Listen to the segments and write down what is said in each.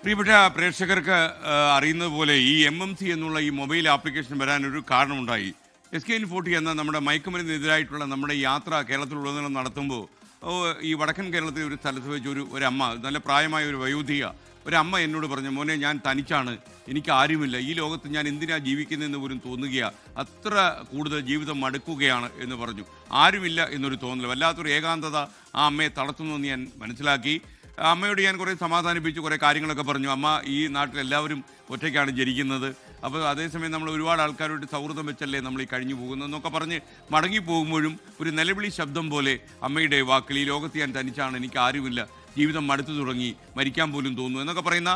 പ്രിയപ്പെട്ട പ്രേക്ഷകർക്ക് അറിയുന്നത് പോലെ ഈ MMC എന്നുള്ള ഈ മൊബൈൽ ആപ്ലിക്കേഷൻ വരാനൊരു കാരണമുണ്ടായി. SKN40 എന്ന നമ്മുടെ മയക്കുമരുന്നിനെതിരായിട്ടുള്ള നമ്മുടെ യാത്ര കേരളത്തിലുടനീളം നടത്തുമ്പോൾ ഈ വടക്കൻ കേരളത്തിലെ ഒരു സ്ഥലത്ത് വെച്ച് ഒരു അമ്മ, നല്ല പ്രായമായ ഒരു വയോധിക ഒരമ്മ എന്നോട് പറഞ്ഞു, മോനെ ഞാൻ തനിച്ചാണ്, എനിക്ക് ആരുമില്ല, ഈ ലോകത്ത് ഞാൻ എന്തിനാ ജീവിക്കുന്നതെന്ന് പോലും തോന്നുകയാണ്, അത്ര കൂടുതൽ ജീവിതം മടുക്കുകയാണ് എന്ന് പറഞ്ഞു. ആരുമില്ല എന്നൊരു തോന്നൽ, വല്ലാത്തൊരു ഏകാന്തത ആ അമ്മയെ തളർത്തുന്നു എന്ന് ഞാൻ മനസ്സിലാക്കി. അമ്മയോട് ഞാൻ കുറേ സമാധാനിപ്പിച്ചു, കുറേ കാര്യങ്ങളൊക്കെ പറഞ്ഞു. അമ്മ, ഈ നാട്ടിലെല്ലാവരും ഒറ്റയ്ക്കാണ് ജനിക്കുന്നത്, അപ്പോൾ അതേസമയം നമ്മൾ ഒരുപാട് ആൾക്കാരോട് സൗഹൃദം വെച്ചല്ലേ നമ്മൾ ഈ കഴിഞ്ഞു പോകുന്നതെന്നൊക്കെ പറഞ്ഞ് മടങ്ങിപ്പോകുമ്പോഴും ഒരു നിലവിളി ശബ്ദം പോലെ അമ്മയുടെ വാക്കിൽ, ഈ ലോകത്ത് ഞാൻ തനിച്ചാണ്, എനിക്ക് ആരുമില്ല, ജീവിതം മടുത്തു തുടങ്ങി, മരിക്കാൻ പോലും തോന്നുന്നു എന്നൊക്കെ പറയുന്ന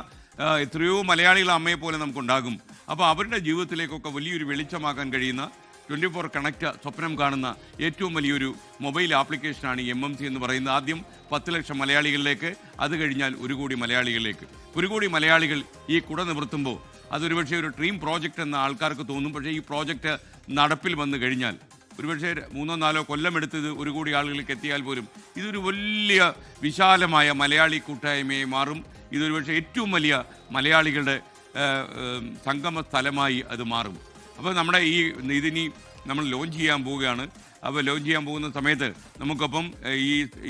എത്രയോ മലയാളികൾ അമ്മയെ പോലെ നമുക്കുണ്ടാകും. അപ്പോൾ അവരുടെ ജീവിതത്തിലേക്കൊക്കെ വലിയൊരു വെളിച്ചമാക്കാൻ കഴിയുന്ന 24 കണക്റ്റ് സ്വപ്നം കാണുന്ന ഏറ്റവും വലിയൊരു മൊബൈൽ ആപ്ലിക്കേഷനാണ് ഈ MMC എന്ന് പറയുന്നത്. ആദ്യം 10 ലക്ഷം മലയാളികളിലേക്ക്, അത് കഴിഞ്ഞാൽ 1 കോടി മലയാളികളിലേക്ക്. 1 കോടി മലയാളികൾ ഈ കുട നിവർത്തുമ്പോൾ അതൊരു പക്ഷേ ഒരു ഡ്രീം പ്രോജക്റ്റ് എന്ന ആൾക്കാർക്ക് തോന്നും. പക്ഷേ ഈ പ്രോജക്റ്റ് നടപ്പിൽ വന്നു കഴിഞ്ഞാൽ ഒരുപക്ഷെ 3-4 കൊല്ലമെടുത്ത് ഇത് 1 കോടി ആളുകളിലേക്ക് എത്തിയാൽ പോലും ഇതൊരു വലിയ വിശാലമായ മലയാളി കൂട്ടായ്മയായി മാറും. ഇതൊരുപക്ഷെ ഏറ്റവും വലിയ മലയാളികളുടെ സംഗമ സ്ഥലമായി അത് മാറും. അപ്പോൾ നമ്മുടെ ഇതിനി നമ്മൾ ലോഞ്ച് ചെയ്യാൻ പോവുകയാണ്. അപ്പോൾ ലോഞ്ച് ചെയ്യാൻ പോകുന്ന സമയത്ത് നമുക്കൊപ്പം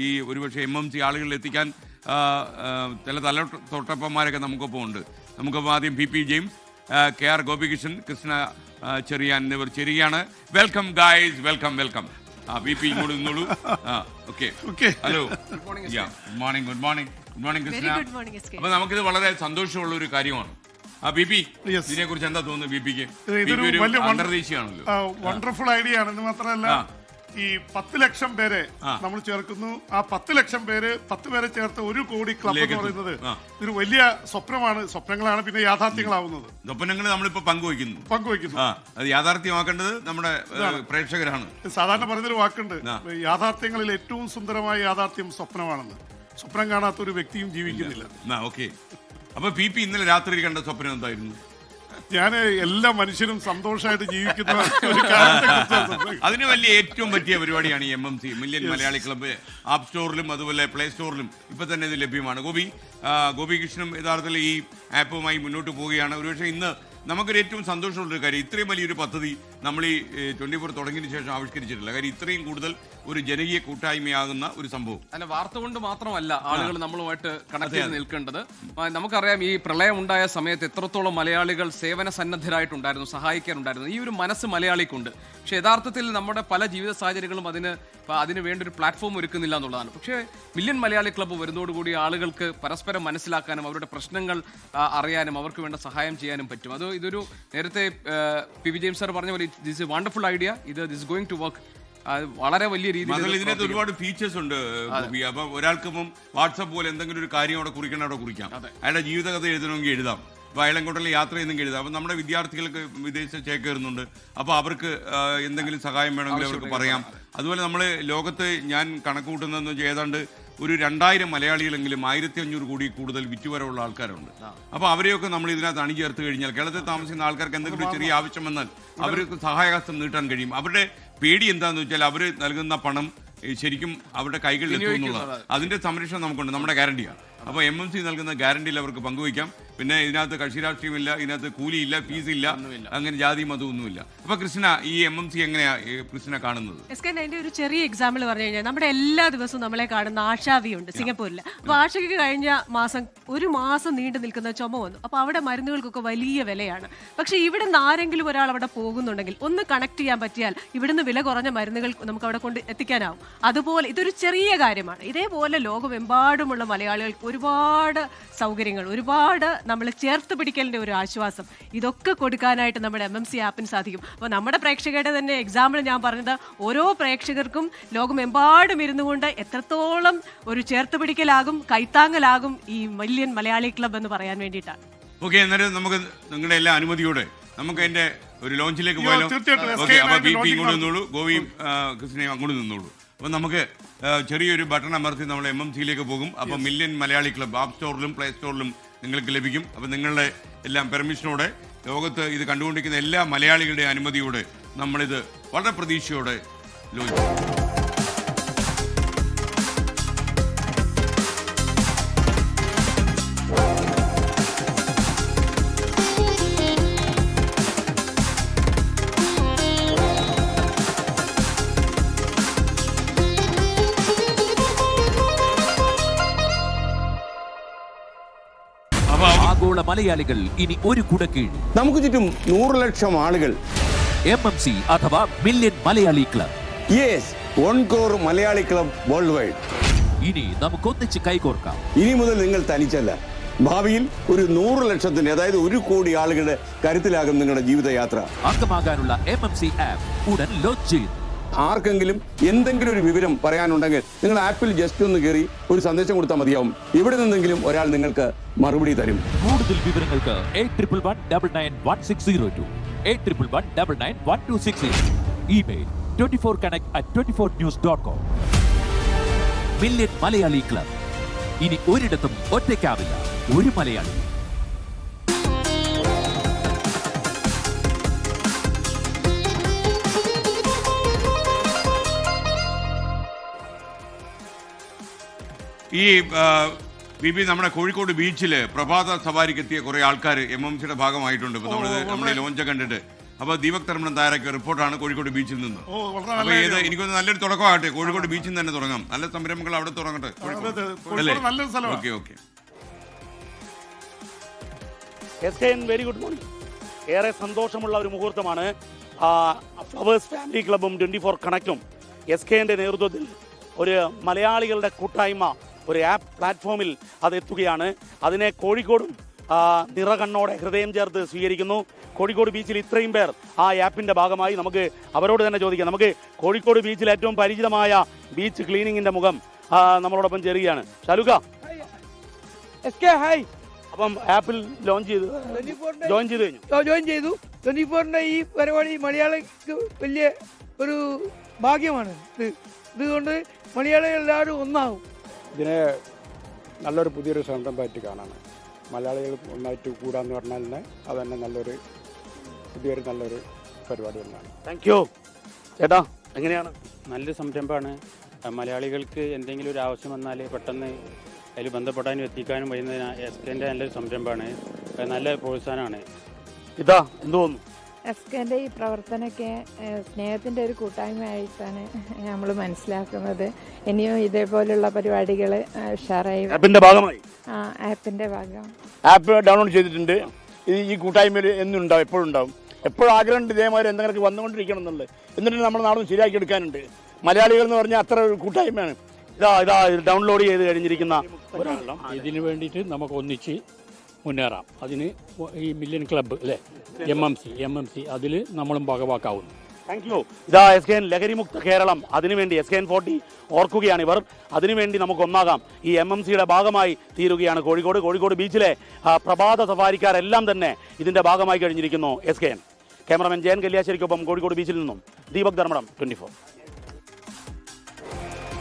ഈ ഒരുപക്ഷെ MMC ആളുകളിൽ എത്തിക്കാൻ ചില തലതൊട്ടപ്പന്മാരൊക്കെ നമുക്കൊപ്പം ഉണ്ട്. നമുക്കൊപ്പം ആദ്യം PP James, KR Gopikrishnan, Krishna Cheriyan എന്നിവർ ചേരുകയാണ്. Welcome guys, welcome. PP ഇങ്ങോട്ട് നിന്നോളൂ. Okay, hello, good morning Krishna. അപ്പോൾ നമുക്കിത് വളരെ സന്തോഷമുള്ള ഒരു കാര്യമാണ്. BP, ഇതിനെ കുറിച്ച് എന്താ തോന്നുന്നു? BPക്ക് അന്തർദേശീയാണല്ലോ, വണ്ടർഫുൾ ഐഡിയ ആണ്. ഇത് മാത്രമല്ല, ഈ 10 ലക്ഷം പേരെ നമ്മൾ ചേർക്കുന്നു. ആ 10 ലക്ഷം പേര് 10 പേരെ ചേർത്ത് 1 കോടി ക്ലബ് എന്ന് പറയുന്നത് ഒരു വലിയ സ്വപ്നമാണ്. സ്വപ്നങ്ങളാണ് പിന്നെ യാഥാർത്ഥ്യങ്ങളാവുന്നത്. സ്വപ്നങ്ങൾ നമ്മളിപ്പോ പങ്കുവയ്ക്കുന്നു. അത് യാഥാർത്ഥ്യമാക്കേണ്ടത് നമ്മുടെ പ്രേക്ഷകരാണ്. സാധാരണ പറഞ്ഞൊരു വാക്കുണ്ട്, യാഥാർത്ഥ്യങ്ങളിൽ ഏറ്റവും സുന്ദരമായ യാഥാർത്ഥ്യം സ്വപ്നമാണെന്ന്. സ്വപ്നം കാണാത്ത ഒരു വ്യക്തിയും ജീവിക്കുന്നില്ല. ഓക്കെ, അപ്പൊ PP ഇന്നലെ രാത്രി കണ്ട സ്വപ്നം എന്തായിരുന്നു? ഞാൻ എല്ലാ മനുഷ്യരും സന്തോഷമായിട്ട് ജീവിക്കുന്ന അതിന് വലിയ ഏറ്റവും പറ്റിയ പരിപാടിയാണ് ഈ MMC million Malayali club. App സ്റ്റോറിലും അതുപോലെ പ്ലേ സ്റ്റോറിലും ഇപ്പൊ തന്നെ ഇത് ലഭ്യമാണ്. ഗോപികൃഷ്ണൻ യഥാർത്ഥത്തിൽ ഈ ആപ്പുമായി മുന്നോട്ട് പോവുകയാണ്. ഒരുപക്ഷെ ഇന്ന് നമുക്കൊരു ഏറ്റവും സന്തോഷമുള്ളൊരു കാര്യം, ഇത്രയും വലിയൊരു പദ്ധതി നമ്മൾ ഈ 24 തുടങ്ങിയതിനു ശേഷം ആവിഷ്കരിച്ചിട്ടില്ല. കാര്യം ഇത്രയും കൂടുതൽ ഒരു ജനകീയ കൂട്ടായ്മയാകുന്ന ഒരു സംഭവം അല്ല, വാർത്ത കൊണ്ട് മാത്രമല്ല ആളുകൾ നമ്മളുമായിട്ട് കണക്ട് ചെയ്ത് നിൽക്കേണ്ടത്. നമുക്കറിയാം, ഈ പ്രളയം ഉണ്ടായ സമയത്ത് എത്രത്തോളം മലയാളികൾ സേവന സന്നദ്ധരായിട്ടുണ്ടായിരുന്നു, സഹായിക്കാനുണ്ടായിരുന്നു. ഈ ഒരു മനസ്സ് മലയാളിക്കുണ്ട്. പക്ഷെ യഥാർത്ഥത്തിൽ നമ്മുടെ പല ജീവിത സാഹചര്യങ്ങളും അതിന് വേണ്ട ഒരു പ്ലാറ്റ്ഫോം ഒരുക്കുന്നില്ല എന്നുള്ളതാണ്. പക്ഷേ മില്യൺ മലയാളി ക്ലബ്ബ് വരുന്നതോടുകൂടി ആളുകൾക്ക് പരസ്പരം മനസ്സിലാക്കാനും അവരുടെ പ്രശ്നങ്ങൾ അറിയാനും അവർക്ക് വേണ്ട സഹായം ചെയ്യാനും പറ്റും. ഇതൊരു നേരത്തെ PP ജെയിംസ് സാർ പറഞ്ഞ പോലെ this is wonderful idea. This going to work വളരെ വലിയ രീതിയിൽ. ഇതിനകത്ത് ഒരുപാട് ഫീച്ചേഴ്സ് ഉണ്ട്. അപ്പം ഒരാൾക്കിപ്പം വാട്സപ്പ് പോലെ എന്തെങ്കിലും ഒരു കാര്യം അവിടെ കുറിക്കാം. അയാളുടെ ജീവിതകഥ എഴുതണമെങ്കിൽ എഴുതാം. അപ്പോൾ അയലങ്കോട്ടയിൽ യാത്ര ചെയ്യുന്നെങ്കിൽ എഴുതാം. അപ്പം നമ്മുടെ വിദ്യാർത്ഥികൾക്ക് വിദേശത്ത് ചേക്കേറുന്നുണ്ട്, അപ്പോൾ അവർക്ക് എന്തെങ്കിലും സഹായം വേണമെങ്കിൽ അവർക്ക് പറയാം. അതുപോലെ നമ്മൾ ലോകത്ത് ഞാൻ കണക്ക് കൂട്ടുന്നതെന്ന് വെച്ചാൽ ഏതാണ്ട് ഒരു 2000 മലയാളികളെങ്കിലും 1500 കോടി കൂടുതൽ വിറ്റുവരവുള്ള ആൾക്കാരുണ്ട്. അപ്പോൾ അവരെയൊക്കെ നമ്മൾ ഇതിനകത്ത് അണിചേർത്ത് കഴിഞ്ഞാൽ കേരളത്തിൽ താമസിക്കുന്ന ആൾക്കാർക്ക് എന്തെങ്കിലും ചെറിയ ആവശ്യം വന്നാൽ അവർക്ക് സഹായഹസ്തം നീട്ടാൻ കഴിയും. അവരുടെ പേടി എന്താണെന്ന് വെച്ചാൽ അവർ നൽകുന്ന പണം ശരിക്കും അവരുടെ കൈകളിൽ എത്തും എന്നുള്ളത്. അതിന്റെ സംരക്ഷണം നമുക്കുണ്ട്, നമ്മുടെ ഗ്യാരണ്ടിയാണ്. അപ്പോൾ MMC നൽകുന്ന ഗ്യാരണ്ടിയിൽ അവർക്ക് പങ്കുവയ്ക്കാം. പിന്നെ ഇതിനകത്ത് കക്ഷി രാഷ്ട്രീയമില്ല, ഇതിനകത്ത് കൂലിയില്ല, ഫീസില്ല, അങ്ങനെ ജാതി മതമൊന്നുമില്ല. അപ്പൊ കൃഷ്ണ, ഈ MMC എങ്ങനെയാ കൃഷ്ണ കാണുന്നത്? അതിന്റെ ഒരു ചെറിയ എക്സാമ്പിൾ പറഞ്ഞു കഴിഞ്ഞാൽ, നമ്മുടെ എല്ലാ ദിവസവും നമ്മളെ കാണുന്ന ആശാവിയുണ്ട് സിംഗപ്പൂരിൽ. അപ്പൊ ആശയ്ക്ക് കഴിഞ്ഞ ഒരു മാസം നീണ്ടു നിൽക്കുന്ന ചുമ വന്നു. അപ്പൊ അവിടെ മരുന്നുകൾക്കൊക്കെ വലിയ വിലയാണ്. പക്ഷെ ഇവിടെ നിന്ന് ആരെങ്കിലും ഒരാൾ അവിടെ പോകുന്നുണ്ടെങ്കിൽ ഒന്ന് കണക്ട് ചെയ്യാൻ പറ്റിയാൽ ഇവിടുന്ന് വില കുറഞ്ഞ മരുന്നുകൾ നമുക്ക് അവിടെ കൊണ്ട് എത്തിക്കാനാവും. അതുപോലെ ഇതൊരു ചെറിയ കാര്യമാണ്. ഇതേപോലെ ലോകമെമ്പാടുമുള്ള മലയാളികൾക്ക് ഒരുപാട് സൗകര്യങ്ങൾ, ഒരുപാട് നമ്മൾ ചേർത്ത് പിടിക്കലിന്റെ ഒരു ആശ്വാസം, ഇതൊക്കെ കൊടുക്കാനായിട്ട് നമ്മുടെ MMC ആപ്പിന് സാധിക്കും. അപ്പോൾ നമ്മുടെ പ്രേക്ഷകരുടെ തന്നെ എക്സാമ്പിൾ ഞാൻ പറഞ്ഞത്, ഓരോ പ്രേക്ഷകർക്കും ലോകമെമ്പാടും ഇരുന്നു കൊണ്ട് എത്രത്തോളം ഒരു ചേർത്ത് പിടിക്കലാകും, കൈത്താങ്ങലാകും ഈ മില്യൺ മലയാളി ക്ലബ്ബ് എന്ന് പറയാൻ വേണ്ടിയിട്ടാണ്. ഓക്കെ, എന്നാലും നമുക്ക് നിങ്ങളുടെ എല്ലാ അനുമതിയോടെ നമുക്ക് അതിന്റെ ഒരു ലോഞ്ചിലേക്ക് പോയാലോ? ഓക്കെ, അപ്പോൾ BP ഇങ്ങോട്ട് നിന്നോളൂ, ഗോപിയും കൃഷ്ണയും അങ്ങോട്ട് നിന്നോളൂ. അപ്പോൾ നമുക്ക് ചെറിയൊരു ബട്ടൺ അമർത്തി നമ്മൾ MMCയിലേക്ക് പോകും. അപ്പോൾ മില്യൺ മലയാളി ക്ലബ്ബ് ആപ്പ് സ്റ്റോറിലും പ്ലേ സ്റ്റോറിലും നിങ്ങൾക്ക് ലഭിക്കും. അപ്പോൾ നിങ്ങളുടെ എല്ലാം പെർമിഷനോടെ, ലോകത്ത് ഇത് കണ്ടുകൊണ്ടിരിക്കുന്ന എല്ലാ മലയാളികളുടെ അനുമതിയോടെ നമ്മളിത് വളരെ പ്രതീക്ഷയോടെ ലോഞ്ച് ചെയ്യും. ആഗോള മലയാളികൾ ഇനി ഒരു കുടക്കീഴ്. നമുക്ക് ചുറ്റും 100 ലക്ഷം ആളുകൾ. MMC അഥവാ million Malayali club. Yes, 1 crore Malayali club world wide. ഇനി നമുക്കൊന്നിച്ച് കൈകോർക്കാം. ഇനി മുതൽ നിങ്ങൾ തനിച്ചല്ല. ഭാവിയിൽ ഒരു 100 ലക്ഷത്തിന്റെ, അതായത് 1 കോടി ആളുകളുടെ കരുത്തിലാകും നിങ്ങളുടെ ജീവിതയാത്ര. അംഗമാകാനുള്ള MMC ആപ്പ് ഉടൻ ലോഞ്ച് ചെയ്യുന്നു. ആർക്കെങ്കിലും എന്തെങ്കിലും ഒരു വിവരം പറയാനുണ്ടെങ്കിൽ നിങ്ങൾ ആപ്പിൽ ജസ്റ്റ് ഒന്ന് കയറി ഒരു സന്ദേശം കൊടുത്താൽ മതിയാവും. ഇവിടെ നിന്നെങ്കിലും ഒരാൾ നിങ്ങൾക്ക് മറുപടി തരും. കൂടുതൽ വിവരങ്ങൾക്ക് 8111991602, 8111991260. Email 24connect@24news.com. Million Malayali club. ഇനി ഒരിടത്തും ഒറ്റയ്ക്കാവില്ല ഒരു മലയാളി. ഈ ബിബി നമ്മുടെ കോഴിക്കോട് ബീച്ചിൽ പ്രഭാത സവാരിക്ക് എത്തിയ കുറെ ആൾക്കാർ MMCയുടെ ഭാഗമായിട്ടുണ്ട്. ഇപ്പൊ നമ്മുടെ ലോഞ്ച് കണ്ടിട്ട്. അപ്പൊ ദീപക് തർമ്മൻ തയ്യാറാക്കിയ റിപ്പോർട്ടാണ് കോഴിക്കോട് ബീച്ചിൽ നിന്ന്. അപ്പൊ ഏത് എനിക്കൊന്ന് നല്ലൊരു തുടക്കമാകട്ടെ. കോഴിക്കോട് ബീച്ചിൽ നിന്ന് തന്നെ തുടങ്ങാം. നല്ല സംരംഭങ്ങൾ അവിടെ തുടങ്ങട്ടെ. Okay okay. Very good morning. ഏറെ സന്തോഷമുള്ള ഒരു മുഹൂർത്തമാണ്. ഫ്ലവേഴ്സ് ഫാമിലി ക്ലബും 24 കണക്റ്റും SKന്റെ നേതൃത്വത്തിൽ ഒരു മലയാളികളുടെ കൂട്ടായ്മ ഒരു ആപ്പ് പ്ലാറ്റ്ഫോമിൽ അത് എത്തുകയാണ്. അതിനെ കോഴിക്കോടും നിറകണ്ണോടെ ഹൃദയം ചേർത്ത് സ്വീകരിക്കുന്നു. കോഴിക്കോട് ബീച്ചിൽ ഇത്രയും പേർ ആ ആപ്പിൻ്റെ ഭാഗമായി. നമുക്ക് അവരോട് തന്നെ ചോദിക്കാം. നമുക്ക് കോഴിക്കോട് ബീച്ചിൽ ഏറ്റവും പരിചിതമായ ബീച്ച് ക്ലീനിങ്ങിൻ്റെ മുഖം നമ്മളോടൊപ്പം ചേരുകയാണ്. ഷാലുക, ഹായ്. അപ്പം ആപ്പിൽ ജോയിൻ ചെയ്തു കഴിഞ്ഞു. ജോയിൻ ചെയ്തു. 24ന്റെ ഈ പരിപാടി മലയാളിക്ക് വലിയ ഒരു ഭാഗ്യമാണ്. ഇതുകൊണ്ട് മലയാളികൾ എല്ലാവരും ഒന്നാവും. ഇതിനെ നല്ലൊരു പുതിയൊരു സംരംഭമായിട്ട് കാണാണ്. മലയാളികൾ ഒന്നായിട്ട് കൂടാന്ന് പറഞ്ഞാൽ തന്നെ അത് തന്നെ നല്ലൊരു പരിപാടി തന്നെയാണ്. താങ്ക് യു ചേട്ടാ. എങ്ങനെയാണ്? നല്ലൊരു സംരംഭമാണ്. മലയാളികൾക്ക് എന്തെങ്കിലും ഒരു ആവശ്യം വന്നാൽ പെട്ടെന്ന് അതിൽ ബന്ധപ്പെടാനും എത്തിക്കാനും കഴിയുന്ന SKന്റെ നല്ലൊരു സംരംഭമാണ്. നല്ല പ്രോത്സാഹനമാണ്. ഇതാ എന്ത് തോന്നുന്നു? SKന്റെ ഈ പ്രവർത്തനമൊക്കെ സ്നേഹത്തിൻ്റെ ഒരു കൂട്ടായ്മയായിട്ടാണ് നമ്മൾ മനസ്സിലാക്കുന്നത്. ഇനിയും ഇതേപോലുള്ള പരിപാടികൾ ഉഷാറായി ആപ്പിന്റെ ഭാഗമായി ആപ്പിന്റെ ഭാഗം ആപ്പ് ഡൗൺലോഡ് ചെയ്തിട്ടുണ്ട്. ഈ കൂട്ടായ്മയിൽ എന്നും ഉണ്ടാവും, എപ്പോഴും ഉണ്ടാവും. എപ്പോഴും ആഗ്രഹമുണ്ട് ഇതേമാതിരി എന്തെങ്കിലും വന്നുകൊണ്ടിരിക്കണം എന്നുള്ളത്. എന്നിട്ട് നമ്മുടെ നാടും ശരിയാക്കി എടുക്കാനുണ്ട്. മലയാളികൾ എന്ന് പറഞ്ഞാൽ അത്ര ഒരു കൂട്ടായ്മയാണ്. ഇതാ ഡൗൺലോഡ് ചെയ്ത് കഴിഞ്ഞിരിക്കുന്ന ഒരാളാണ്. ഇതിനു വേണ്ടിയിട്ട് നമുക്ക് ഒന്നിച്ച് മുന്നേറാം. അതിന് ഈ മില്യൺ ക്ലബ്ബ് അല്ലേ, MMC അതിൽ നമ്മളും ഭാഗവാക്കാവുന്നു. Thank you. ഇതാ SKN ലഹരിമുക്ത കേരളം. അതിനുവേണ്ടി SKN40 ഓർക്കുകയാണ് ഇവർ. അതിനുവേണ്ടി നമുക്ക് ഒന്നാകാം. ഈ MMCയുടെ ഭാഗമായി തീരുകയാണ് കോഴിക്കോട് ബീച്ചിലെ പ്രഭാത സഫാരിക്കാരെല്ലാം തന്നെ ഇതിന്റെ ഭാഗമായി കഴിഞ്ഞിരിക്കുന്നു. SKN ക്യാമറമാൻ ജയൻ കല്യാശ്ശേരിക്കൊപ്പം കോഴിക്കോട് ബീച്ചിൽ നിന്നും ദീപക് ധർമ്മടം 24.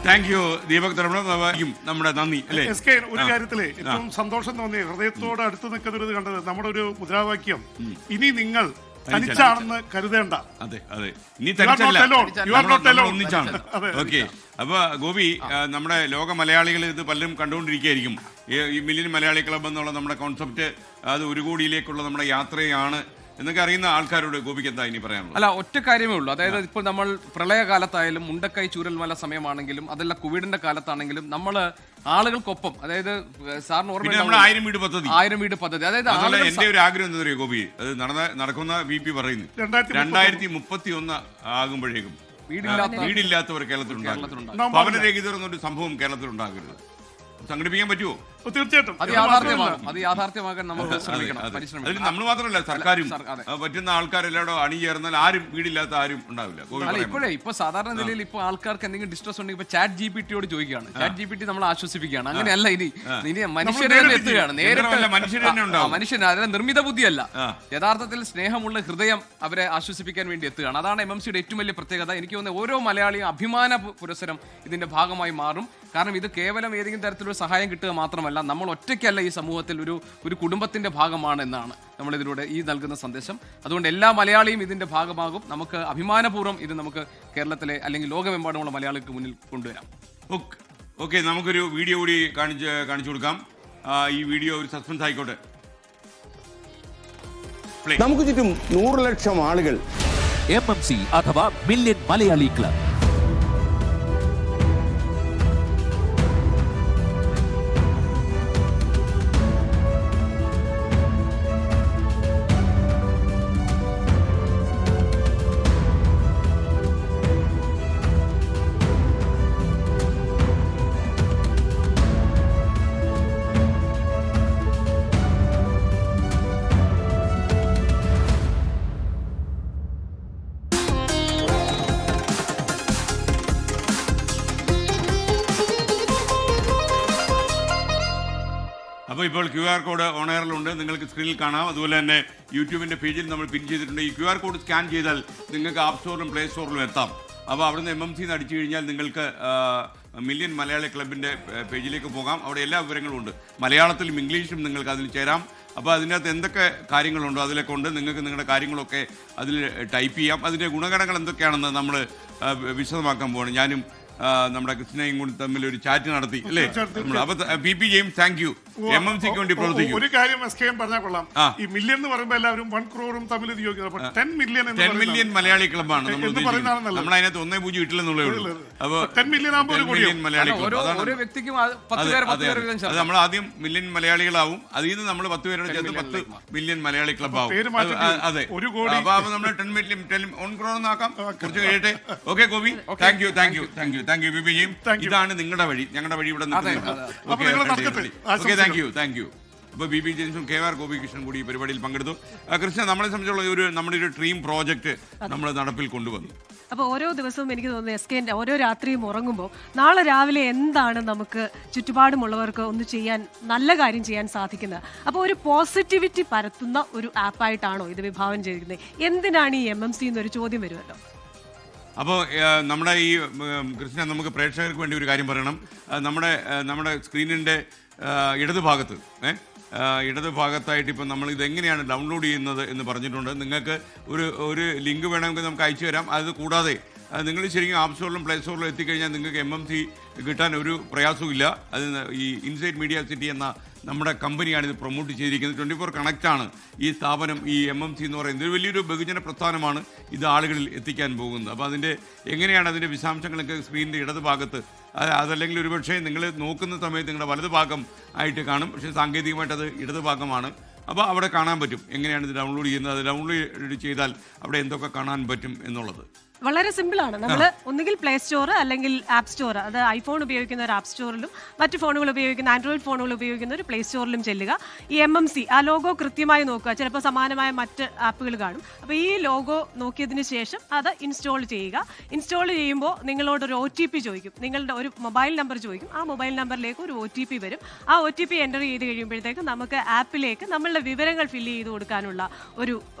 Thank you Deepak Tharman. നമ്മുടെ നന്ദി. അല്ലേ ഒരു കാര്യത്തില് ഏറ്റവും സന്തോഷം തോന്നി ഹൃദയത്തോട് അടുത്ത് നിൽക്കുന്നത് കണ്ടത് നമ്മുടെ ഒരു മുദ്രാവാക്യം, ഇനി നിങ്ങൾ തനിച്ചാണെന്ന് കരുതേണ്ട. അതെ അതെ, ഇനി തനിച്ചല്ല, ഒന്നിച്ചാണ്. ഓക്കെ. അപ്പൊ ഗോപി, നമ്മുടെ ലോക മലയാളികൾ ഇത് പലരും കണ്ടുകൊണ്ടിരിക്കുകയായിരിക്കും. ഈ മില്യൺ മലയാളി ക്ലബ് എന്നുള്ള നമ്മുടെ കോൺസെപ്റ്റ് അത് 1 കോടിയിലേക്കുള്ള നമ്മുടെ യാത്രയാണ് എന്നൊക്കെ അറിയുന്ന ആൾക്കാരോട് ഗോപിക്ക് എന്താ ഇനി പറയാനുള്ളത്? അല്ല, ഒറ്റ കാര്യമേ ഉള്ളൂ. അതായത് ഇപ്പോൾ നമ്മൾ പ്രളയകാലത്തായാലും മുണ്ടക്കൈ ചൂരൽമല സമയമാണെങ്കിലും അതല്ല കോവിഡിന്റെ കാലത്താണെങ്കിലും നമ്മൾ ആളുകൾക്കൊപ്പം, അതായത് സാറിന് ഓർമ്മ 1000 വീട് പദ്ധതി, 1000 വീട് പദ്ധതി. അതായത് എന്റെ ഒരു ആഗ്രഹം എന്താ പറയുക ഗോപി, അത് നടക്കുന്ന VP പറയുന്നു 2031 ആകുമ്പോഴേക്കും വീടില്ലാത്തവർ കേരളത്തിലുണ്ടാകും. ഭവനരഹിതർ എന്നൊരു സംഭവം കേരളത്തിലുണ്ടാകരുത്. സംഘടിപ്പിക്കാൻ പറ്റുമോ? തീർച്ചയായിട്ടും അത് യാഥാർത്ഥ്യമാക്കാൻ നമുക്ക് അതിൽ നമ്മൾ മാത്രമല്ല, സർക്കാരും പറ്റുന്ന ആൾക്കാരെല്ലാവരും അണിചേർന്നാൽ ആരും വീടില്ലാത്ത ആരും ഉണ്ടാവില്ല. ഇപ്പൊ സാധാരണ നിലയിൽ ഇപ്പൊ ആൾക്കാർക്ക് എന്തെങ്കിലും ഡിസ്ട്രസ് ഉണ്ടെങ്കിൽ ഇപ്പൊ ചാറ്റ് GPT ചോദിക്കുകയാണ്. ചാറ്റ് GPT നമ്മൾ ആശ്വസിപ്പിക്കുകയാണ്. അങ്ങനെയല്ല, ഇനി മനുഷ്യരെ എത്തുകയാണ്. നേരിട്ട് മനുഷ്യൻ, അതായത് നിർമ്മിത ബുദ്ധിയല്ല, യഥാർത്ഥത്തിൽ സ്നേഹമുള്ള ഹൃദയം അവരെ ആശ്വസിപ്പിക്കാൻ വേണ്ടി എത്തുകയാണ്. അതാണ് MMCയുടെ ഏറ്റവും വലിയ പ്രത്യേകത. എനിക്ക് തോന്നുന്നത് ഓരോ മലയാളിയും അഭിമാന പുരസ്സരം ഇതിന്റെ ഭാഗമായി മാറും. കാരണം ഇത് കേവലം ഏതെങ്കിലും തരത്തിലുള്ള സഹായം കിട്ടുക മാത്രമല്ല, നമ്മൾ ഒറ്റയ്ക്കല്ല ഈ സമൂഹത്തിൽ ഒരു കുടുംബത്തിന്റെ ഭാഗമാണ് എന്നാണ് നമ്മൾ ഇതിലൂടെ ഈ നൽകുന്ന സന്ദേശം. അതുകൊണ്ട് എല്ലാ മലയാളിയും ഇതിന്റെ ഭാഗമാകും. നമുക്ക് അഭിമാനപൂർവ്വം ഇത് നമുക്ക് കേരളത്തിലെ അല്ലെങ്കിൽ ലോകമെമ്പാടുമുള്ള മലയാളികൾക്ക് മുന്നിൽ കൊണ്ടുവരാം. ഓക്കെ, നമുക്കൊരു വീഡിയോ കൂടി കാണിച്ചു കൊടുക്കാം. ഈ വീഡിയോ ഒരു സസ്പെൻസ് ആയിക്കോട്ടെ. നമുക്ക് ചുറ്റും 100 ലക്ഷം ആളുകൾ. MMC അഥവാ മില്യൺ മലയാളി ക്ലബ്. അപ്പോൾ ഇപ്പോൾ QR കോഡ് ഓണയറിലുണ്ട്, നിങ്ങൾക്ക് സ്ക്രീനിൽ കാണാം. അതുപോലെ തന്നെ യൂട്യൂബിൻ്റെ പേജിൽ നമ്മൾ പിൻ ചെയ്തിട്ടുണ്ട്. ഈ QR കോഡ് സ്കാൻ ചെയ്താൽ നിങ്ങൾക്ക് ആപ്പ് സ്റ്റോറിലും പ്ലേ സ്റ്റോറിലും എത്താം. അപ്പോൾ അവിടുന്ന് MMC എന്ന് അടിച്ചു കഴിഞ്ഞാൽ നിങ്ങൾക്ക് മില്യൺ മലയാളി ക്ലബിൻ്റെ പേജിലേക്ക് പോകാം. അവിടെ എല്ലാ വിവരങ്ങളും ഉണ്ട്. മലയാളത്തിലും ഇംഗ്ലീഷിലും നിങ്ങൾക്ക് അതിൽ ചേരാം. അപ്പോൾ അതിനകത്ത് എന്തൊക്കെ കാര്യങ്ങളുണ്ടോ അതിലൊക്കെ ഉണ്ട്. നിങ്ങൾക്ക് നിങ്ങളുടെ കാര്യങ്ങളൊക്കെ അതിൽ ടൈപ്പ് ചെയ്യാം. അതിൻ്റെ ഗുണഗണങ്ങൾ എന്തൊക്കെയാണെന്ന് നമ്മൾ വിശദമാക്കാൻ പോവാണ്. ഞാനും നമ്മുടെ കൃഷ്ണയും കൂടി തമ്മിൽ ഒരു ചാറ്റ് നടത്തി അല്ലേ? അപ്പോൾ PP ജെയിംസ് താങ്ക് യു. MMCക്ക് വേണ്ടി പ്രവർത്തിക്കും. ഒരു കാര്യം SKN പറഞ്ഞാൽ കൊള്ളാം. ഈ മില്യൺ എന്ന് പറയുമ്പോൾ എല്ലാവരും 1 crore തമ്മിൽ യോഗ്യത. 10 മില്യൺ മലയാളി ക്ലബ്ബാണ് നമ്മൾ അതിനകത്ത് 1.0 ഇട്ടില്ലെന്നുള്ളേ ഉള്ളൂ. അപ്പോൾ 10 മില്യൺ ആകുമ്പോൾ മില്യൺ മലയാളി ക്ലബ് ഓരോ വ്യക്തിക്കും അത് നമ്മൾ ആദ്യം മില്യൺ മലയാളികളാവും. അതിൽ നിന്ന് നമ്മൾ 10 പേരുടെ ചേർത്ത് 10 മില്യൺ മലയാളി ക്ലബ്ബാവും. അതെ, അപ്പോൾ നമ്മൾ 10 മില്യൺ 1 crore എന്നാക്കാം. കുറച്ച് കഴിയട്ടെ. Okay Gopi, thank you PP James. ഇതാണ് നിങ്ങളുടെ വഴി, ഞങ്ങളുടെ വഴി ഇവിടെ താങ്ക് യു. അപ്പോൾ PP ജെയിംസും KR ഗോപികൃഷ്ണൻ കൂടി ഈ പരിപാടിയിൽ പങ്കെടുത്തു. കൃഷ്ണ, നമ്മളെ സംബന്ധിച്ചുള്ള നമ്മുടെ ഒരു ഡ്രീം പ്രോജക്റ്റ് നമ്മൾ നടപ്പിൽ കൊണ്ടുവന്നു. അപ്പോൾ ഓരോ ദിവസവും എനിക്ക് തോന്നുന്നു SKN ഓരോ രാത്രിയും ഉറങ്ങുമ്പോൾ നാളെ രാവിലെ എന്താണ് നമുക്ക് ചുറ്റുപാടുമുള്ളവർക്ക് ഒന്ന് ചെയ്യാൻ, നല്ല കാര്യം ചെയ്യാൻ സാധിക്കുന്നത്. അപ്പോൾ ഒരു പോസിറ്റിവിറ്റി പരത്തുന്ന ഒരു ആപ്പായിട്ടാണോ ഇത് വിഭാവനം ചെയ്തിരിക്കുന്നത്? എന്തിനാണ് ഈ MMC എന്നൊരു ചോദ്യം വരുമല്ലോ. അപ്പോൾ നമ്മുടെ ഈ കൃഷ്ണ, നമുക്ക് പ്രേക്ഷകർക്ക് വേണ്ടി ഒരു കാര്യം പറയണം. നമ്മുടെ സ്ക്രീനിൻ്റെ ഇടതുഭാഗത്തായിട്ട് ഇപ്പം നമ്മൾ ഇതെങ്ങനെയാണ് ഡൗൺലോഡ് ചെയ്യുന്നത് എന്ന് പറഞ്ഞിട്ടുണ്ട്. നിങ്ങൾക്ക് ഒരു ലിങ്ക് വേണമെങ്കിൽ നമുക്ക് അയച്ചു തരാം. അത് കൂടാതെ നിങ്ങൾ ശരിക്കും ആപ്പ് സ്റ്റോറിലും പ്ലേ സ്റ്റോറിലും എത്തിക്കഴിഞ്ഞാൽ നിങ്ങൾക്ക് MMC കിട്ടാൻ ഒരു പ്രയാസവും ഇല്ല. അത് ഈ ഇൻസൈഡ് മീഡിയ സിറ്റി എന്ന നമ്മുടെ കമ്പനിയാണ് ഇത് പ്രൊമോട്ട് ചെയ്തിരിക്കുന്നത്. 24 കണക്റ്റാണ് ഈ സ്ഥാപനം. ഈ MMC എന്ന് പറയുന്നത് ഒരു വലിയൊരു ബഹുജന പ്രസ്ഥാനമാണ്. ഇത് ആളുകളിൽ എത്തിക്കാൻ പോകുന്നത്. അപ്പോൾ എങ്ങനെയാണ് അതിൻ്റെ വിശദാംശങ്ങളൊക്കെ സ്ക്രീനിൻ്റെ ഇടതുഭാഗത്ത്, അതല്ലെങ്കിൽ ഒരുപക്ഷെ നിങ്ങൾ നോക്കുന്ന സമയത്ത് നിങ്ങളുടെ വലതുഭാഗം ആയിട്ട് കാണും. പക്ഷേ സാങ്കേതികമായിട്ട് അത് ഇടതുഭാഗമാണ്. അപ്പോൾ അവിടെ കാണാൻ പറ്റും എങ്ങനെയാണ് ഇത് ഡൗൺലോഡ് ചെയ്യുന്നത്. അത് ഡൗൺലോഡ് ചെയ്താൽ അവിടെ എന്തൊക്കെ കാണാൻ പറ്റും എന്നുള്ളത് വളരെ സിമ്പിളാണ്. നമ്മൾ ഒന്നുകിൽ പ്ലേ സ്റ്റോർ അല്ലെങ്കിൽ ആപ്പ് സ്റ്റോർ, അത് ഐഫോൺ ഉപയോഗിക്കുന്ന ഒരു ആപ്പ് സ്റ്റോറിലും മറ്റ് ഫോണുകൾ ഉപയോഗിക്കുന്ന ആൻഡ്രോയിഡ് ഫോണുകൾ ഉപയോഗിക്കുന്ന ഒരു പ്ലേ സ്റ്റോറിലും ചെല്ലുക. ഈ MMC ആ ലോഗോ കൃത്യമായി നോക്കുക. ചിലപ്പോൾ സമാനമായ മറ്റ് ആപ്പുകൾ കാണും. അപ്പോൾ ഈ ലോഗോ നോക്കിയതിന് ശേഷം അത് ഇൻസ്റ്റാൾ ചെയ്യുക. ഇൻസ്റ്റാൾ ചെയ്യുമ്പോൾ നിങ്ങളോടൊരു OTP ചോദിക്കും. നിങ്ങളുടെ ഒരു മൊബൈൽ നമ്പർ ചോദിക്കും. ആ മൊബൈൽ നമ്പറിലേക്ക് ഒരു OTP വരും. ആ OTP എൻ്റർ ചെയ്ത് കഴിയുമ്പോഴത്തേക്ക് നമുക്ക് ആപ്പിലേക്ക് നമ്മളുടെ വിവരങ്ങൾ ഫില്ല് ചെയ്ത് കൊടുക്കാനുള്ള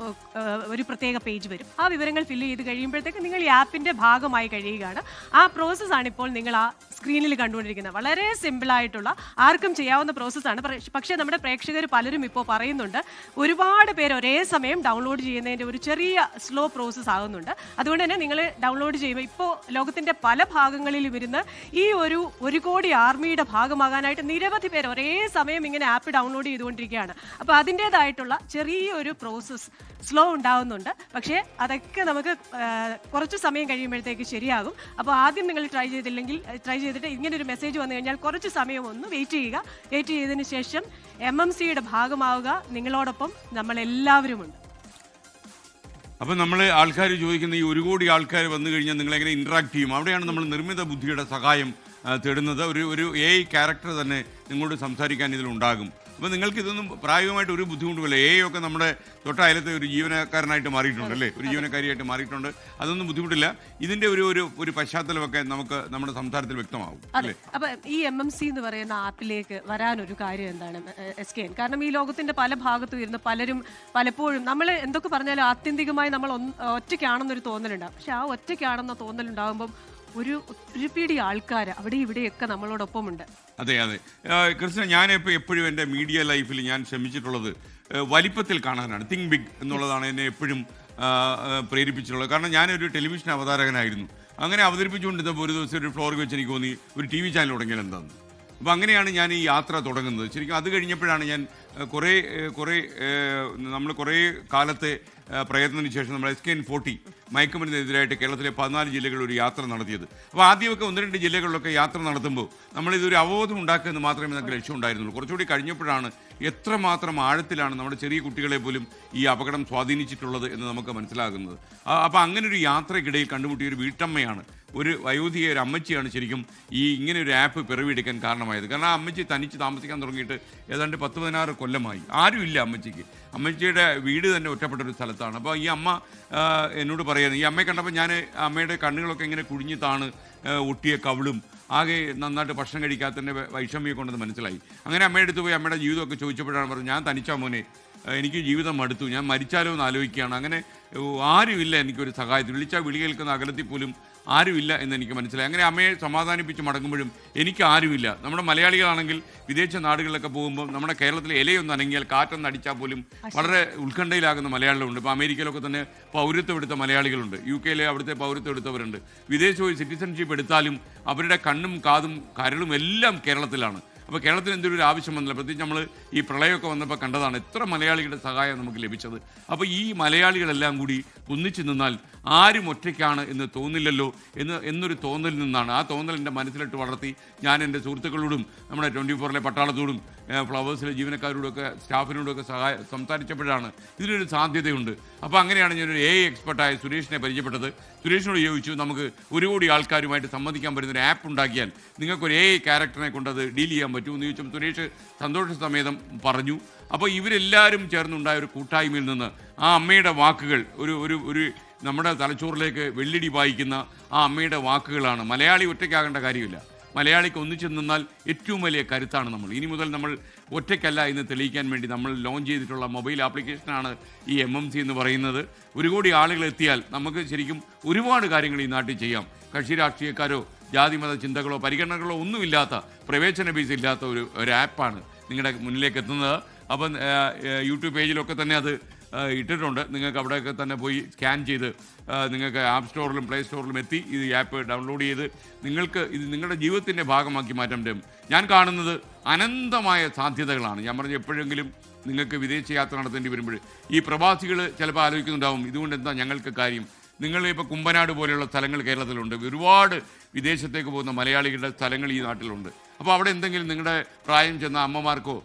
ഒരു പ്രത്യേക പേജ് വരും. ആ വിവരങ്ങൾ ഫില്ല് ചെയ്ത് കഴിയുമ്പോഴത്തേക്ക് നിങ്ങൾ ഈ ആപ്പിന്റെ ഭാഗമായി കഴിയുകയാണ്. ആ പ്രോസസ്സാണ് ഇപ്പോൾ നിങ്ങൾ ആ സ്ക്രീനിൽ കണ്ടുകൊണ്ടിരിക്കുന്നത്. വളരെ സിമ്പിളായിട്ടുള്ള ആർക്കും ചെയ്യാവുന്ന പ്രോസസ്സാണ്. പക്ഷേ നമ്മുടെ പ്രേക്ഷകർ പലരും ഇപ്പോൾ പറയുന്നുണ്ട് ഒരുപാട് പേര് ഒരേ സമയം ഡൗൺലോഡ് ചെയ്യുന്നതിൻ്റെ ഒരു ചെറിയ സ്ലോ പ്രോസസ്സ് ആകുന്നുണ്ട്. അതുകൊണ്ട് തന്നെ നിങ്ങൾ ഡൗൺലോഡ് ചെയ്യുമ്പോൾ ഇപ്പോൾ ലോകത്തിൻ്റെ പല ഭാഗങ്ങളിലും ഇരുന്ന് ഈ 1 കോടി ആർമിയുടെ ഭാഗമാകാനായിട്ട് നിരവധി പേര് ഒരേ സമയം ഇങ്ങനെ ആപ്പ് ഡൗൺലോഡ് ചെയ്തുകൊണ്ടിരിക്കുകയാണ്. അപ്പോൾ അതിൻ്റേതായിട്ടുള്ള ചെറിയൊരു പ്രോസസ്സ് സ്ലോ ഉണ്ടാകുന്നുണ്ട്. പക്ഷേ അതൊക്കെ നമുക്ക് കുറച്ച് സമയം കഴിയുമ്പോഴത്തേക്ക് ശരിയാകും. അപ്പോൾ ആദ്യം നിങ്ങൾ ട്രൈ ചെയ്തിട്ട് ഇങ്ങനെ ഒരു മെസ്സേജ് വന്നു കഴിഞ്ഞാൽ കുറച്ച് സമയം ഒന്ന് വെയിറ്റ് ചെയ്യുക. വെയിറ്റ് ചെയ്തതിന് ശേഷം MMCയുടെ ഭാഗമാവുക. നിങ്ങളോടൊപ്പം നമ്മളെല്ലാവരുമുണ്ട്. അപ്പോൾ നമ്മൾ ആൾക്കാർ ചോദിക്കുന്ന ഈ 1 കോടി ആൾക്കാർ വന്നു കഴിഞ്ഞാൽ നിങ്ങളെങ്ങനെ ഇൻട്രാക്ട് ചെയ്യും? അവിടെയാണ് നമ്മൾ നിർമ്മിത ബുദ്ധിയുടെ സഹായം തേടുന്നത്. ഒരു AI ക്യാരക്ടർ തന്നെ നിങ്ങളോട് സംസാരിക്കാൻ ഇതിലുണ്ടാകും. അപ്പോൾ നിങ്ങൾക്ക് ഇതൊന്നും പ്രായോഗികമായിട്ട് ഒരു ബുദ്ധിമുട്ടുമില്ല. AI ഒക്കെ നമ്മുടെ തൊട്ടയലത്തെ ഒരു ജീവനക്കാരനായിട്ട് മാറിയിട്ടുണ്ട് അല്ലേ, ഒരു ജീവനക്കാരിയായിട്ട് മാറിയിട്ടുണ്ട്. അതൊന്നും ബുദ്ധിമുട്ടില്ല. ഇതിൻ്റെ ഒരു പശ്ചാത്തലമൊക്കെ നമുക്ക് നമ്മുടെ സംസാരത്തിൽ വ്യക്തമാവും അല്ലേ. അപ്പോൾ ഈ MMC എന്ന് പറയുന്ന ആപ്പിലേക്ക് വരാനൊരു കാര്യം എന്താണ് SKN? കാരണം ഈ ലോകത്തിൻ്റെ പല ഭാഗത്തും ഇരുന്ന് പലപ്പോഴും നമ്മൾ എന്തൊക്കെ പറഞ്ഞാലും ആത്യന്തികമായി നമ്മൾ ഒറ്റയ്ക്കാണെന്നൊരു തോന്നലുണ്ടാകും. പക്ഷെ ആ ഒറ്റയ്ക്കാണെന്ന തോന്നലുണ്ടാകുമ്പം ഒരു പിടി ആൾക്കാർ അവിടെ ഇവിടെയൊക്കെ നമ്മളോടൊപ്പമുണ്ട്. അതെ കൃഷ്ണ, ഞാനിപ്പോൾ എപ്പോഴും എൻ്റെ മീഡിയ ലൈഫിൽ ഞാൻ ശ്രമിച്ചിട്ടുള്ളത് വലിപ്പത്തിൽ കാണാനാണ്. തിങ്ക് ബിഗ് എന്നുള്ളതാണ് എന്നെ എപ്പോഴും പ്രേരിപ്പിച്ചിട്ടുള്ളത്. കാരണം ഞാനൊരു ടെലിവിഷൻ അവതാരകനായിരുന്നു. അങ്ങനെ അവതരിപ്പിച്ചുകൊണ്ടിരുന്നപ്പോൾ ഒരു ദിവസം ഒരു ഫ്ലോറിൽ വെച്ച് എനിക്ക് തോന്നി ഒരു TV ചാനൽ തുടങ്ങിയാൽ എന്താണെന്ന്. അപ്പോൾ അങ്ങനെയാണ് ഞാൻ ഈ യാത്ര തുടങ്ങുന്നത്. ശരിക്കും അത് കഴിഞ്ഞപ്പോഴാണ് ഞാൻ നമ്മൾ കുറേ കാലത്തെ പ്രയത്നത്തിന് ശേഷം നമ്മൾ SKN40 മയക്കുമരുന്നിനെതിരായിട്ട് കേരളത്തിലെ 14 ജില്ലകളിൽ ഒരു യാത്ര നടത്തിയത്. അപ്പോൾ ആദ്യമൊക്കെ 1-2 ജില്ലകളിലൊക്കെ യാത്ര നടത്തുമ്പോൾ നമ്മളിതൊരു അവബോധം ഉണ്ടാക്കുക എന്ന് മാത്രമേ നമുക്ക് ലക്ഷ്യം ഉണ്ടായിരുന്നുള്ളൂ. കുറച്ചുകൂടി കഴിഞ്ഞപ്പോഴാണ് എത്രമാത്രം ആഴത്തിലാണ് നമ്മുടെ ചെറിയ കുട്ടികളെ പോലും ഈ അപകടം സ്വാധീനിച്ചിട്ടുള്ളത് എന്ന് നമുക്ക് മനസ്സിലാകുന്നത്. അപ്പോൾ അങ്ങനെ ഒരു യാത്രയ്ക്കിടയിൽ കണ്ടുമുട്ടിയ ഒരു വീട്ടമ്മയാണ് ഒരു വയോധിക ഒരു അമ്മച്ചിയാണ് ശരിക്കും ഈ ഇങ്ങനെ ഒരു ആപ്പ് പിറവിയെടുക്കാൻ കാരണമായത്. കാരണം ആ അമ്മച്ചി തനിച്ച് താമസിക്കാൻ തുടങ്ങിയിട്ട് ഏതാണ്ട് 10-16 കൊല്ലമായി. ആരുമില്ല അമ്മച്ചിക്ക്. അമ്മച്ചിയുടെ വീട് തന്നെ ഒറ്റപ്പെട്ട ഒരു സ്ഥലത്താണ്. അപ്പോൾ ഈ അമ്മ എന്നോട് പറയുന്നത്, ഈ അമ്മയെ കണ്ടപ്പോൾ ഞാൻ അമ്മയുടെ കണ്ണുകളൊക്കെ ഇങ്ങനെ കുഴിഞ്ഞിത്താണ്, ഒട്ടിയ കവിളും ആകെ നന്നായിട്ട് ഭക്ഷണം കഴിക്കാത്തതിൻ്റെ വൈഷമ്യം കൊണ്ടെന്ന് മനസ്സിലായി. അങ്ങനെ അമ്മയുടെ അടുത്ത് പോയി അമ്മയുടെ ജീവിതമൊക്കെ ചോദിച്ചപ്പോഴാണ് പറഞ്ഞത്, ഞാൻ തനിച്ചാ മോനെ, എനിക്ക് ജീവിതം മടുത്തു, ഞാൻ മരിച്ചാലോ എന്ന് ആലോചിക്കുകയാണ്. അങ്ങനെ ആരുമില്ല എനിക്കൊരു സഹായത്തിൽ, വിളിച്ചാൽ വിളി കേൾക്കുന്ന അകലത്തിൽ പോലും ആരുമില്ല എന്ന് എനിക്ക് മനസ്സിലായി. അങ്ങനെ അമ്മയെ സമാധാനിപ്പിച്ച് മടങ്ങുമ്പോഴും എനിക്ക് ആരുമില്ല. നമ്മുടെ മലയാളികളാണെങ്കിൽ വിദേശ നാടുകളിലൊക്കെ പോകുമ്പോൾ നമ്മുടെ കേരളത്തിലെ ഇലയൊന്ന് അനങ്ങിയാൽ കാറ്റൊന്ന് അടിച്ചാൽ പോലും വളരെ ഉത്കണ്ഠയിലാകുന്ന മലയാളികളുണ്ട്. ഇപ്പോൾ അമേരിക്കയിലൊക്കെ തന്നെ പൗരത്വം എടുത്ത മലയാളികളുണ്ട്, UK അവിടുത്തെ പൗരത്വം എടുത്തവരുണ്ട്. വിദേശ സിറ്റിസൺഷിപ്പ് എടുത്താലും അവരുടെ കണ്ണും കാതും കരളും എല്ലാം കേരളത്തിലാണ്. അപ്പോൾ കേരളത്തിന് എന്തൊരു ആവശ്യം വന്നില്ല. പ്രത്യേകിച്ച് നമ്മൾ ഈ പ്രളയമൊക്കെ വന്നപ്പോൾ കണ്ടതാണ് എത്ര മലയാളികളുടെ സഹായം നമുക്ക് ലഭിച്ചത്. അപ്പോൾ ഈ മലയാളികളെല്ലാം കൂടി ഒന്നിച്ചു നിന്നാൽ ആരും ഒറ്റയ്ക്കാണ് എന്ന് തോന്നില്ലല്ലോ എന്നൊരു തോന്നലിൽ നിന്നാണ്. ആ തോന്നൽ എൻ്റെ മനസ്സിലിട്ട് വളർത്തി ഞാൻ എൻ്റെ സുഹൃത്തുക്കളോടും നമ്മുടെ 24 പട്ടാളത്തോടും ഫ്ലവേഴ്സിലെ ജീവനക്കാരോടൊക്കെ സ്റ്റാഫിനോടൊക്കെ സംസാരിച്ചപ്പോഴാണ് ഇതിനൊരു സാധ്യതയുണ്ട്. അപ്പോൾ അങ്ങനെയാണ് ഞാനൊരു AI എക്സ്പെർട്ടായ സുരേഷിനെ പരിചയപ്പെട്ടത്. സുരേഷിനോട് ചോദിച്ചു, നമുക്ക് 1 കോടി ആൾക്കാരുമായിട്ട് സംവദിക്കാൻ പറ്റുന്നൊരു ആപ്പ് ഉണ്ടാക്കിയാൽ നിങ്ങൾക്കൊരു AI ക്യാരക്ടറിനെ കൊണ്ടത് ഡീൽ ചെയ്യാൻ പറ്റുമെന്ന് ചോദിച്ചും സുരേഷ് സന്തോഷസമേതം പറഞ്ഞു. അപ്പോൾ ഇവരെല്ലാവരും ചേർന്നുണ്ടായ ഒരു കൂട്ടായ്മയിൽ നിന്ന് ആ അമ്മയുടെ വാക്കുകൾ ഒരു നമ്മുടെ തലച്ചോറിലേക്ക് വെള്ളിടി വായിക്കുന്ന ആ അമ്മയുടെ വാക്കുകളാണ്. മലയാളി ഒറ്റയ്ക്കാകേണ്ട കാര്യമില്ല, മലയാളിക്ക് ഒന്നിച്ചു നിന്നാൽ ഏറ്റവും വലിയ കരുത്താണ് നമ്മൾ. ഇനി മുതൽ നമ്മൾ ഒറ്റയ്ക്കല്ല എന്ന് തെളിയിക്കാൻ വേണ്ടി നമ്മൾ ലോഞ്ച് ചെയ്തിട്ടുള്ള മൊബൈൽ ആപ്ലിക്കേഷനാണ് ഈ MMC എന്ന് പറയുന്നത്. 1 കോടി ആളുകൾ എത്തിയാൽ നമുക്ക് ശരിക്കും ഒരുപാട് കാര്യങ്ങൾ ഈ നാട്ടിൽ ചെയ്യാം. കക്ഷി രാഷ്ട്രീയക്കാരോ ജാതിമത ചിന്തകളോ പരിഗണനകളോ ഒന്നുമില്ലാത്ത, പ്രവേശന ഫീസ് ഇല്ലാത്ത ഒരു ആപ്പാണ് നിങ്ങളുടെ മുന്നിലേക്ക് എത്തുന്നത്. അപ്പം യൂട്യൂബ് പേജിലൊക്കെ തന്നെ അത് ഇട്ടിട്ടുണ്ട്. നിങ്ങൾക്ക് അവിടെയൊക്കെ തന്നെ പോയി സ്കാൻ ചെയ്ത് നിങ്ങൾക്ക് ആപ്പ് സ്റ്റോറിലും പ്ലേ സ്റ്റോറിലും എത്തി ഈ ആപ്പ് ഡൗൺലോഡ് ചെയ്ത് നിങ്ങൾക്ക് ഇത് നിങ്ങളുടെ ജീവിതത്തിൻ്റെ ഭാഗമാക്കി മാറ്റാൻ പറ്റും. ഞാൻ കാണുന്നത് അനന്തമായ സാധ്യതകളാണ്. ഞാൻ പറഞ്ഞ എപ്പോഴെങ്കിലും നിങ്ങൾക്ക് വിദേശ യാത്ര നടത്തേണ്ടി വരുമ്പോൾ ഈ പ്രവാസികൾ ചിലപ്പോൾ ആലോചിക്കുന്നുണ്ടാവും, ഇതുകൊണ്ട് എന്താ ഞങ്ങൾക്ക് കാര്യം. നിങ്ങളിപ്പോൾ കുമ്പനാട് പോലെയുള്ള സ്ഥലങ്ങൾ കേരളത്തിലുണ്ട്, ഒരുപാട് വിദേശത്തേക്ക് പോകുന്ന മലയാളികളുടെ സ്ഥലങ്ങൾ ഈ നാട്ടിലുണ്ട്. അപ്പോൾ അവിടെ എന്തെങ്കിലും നിങ്ങളുടെ പ്രായം ചെന്ന അമ്മമാർക്കോ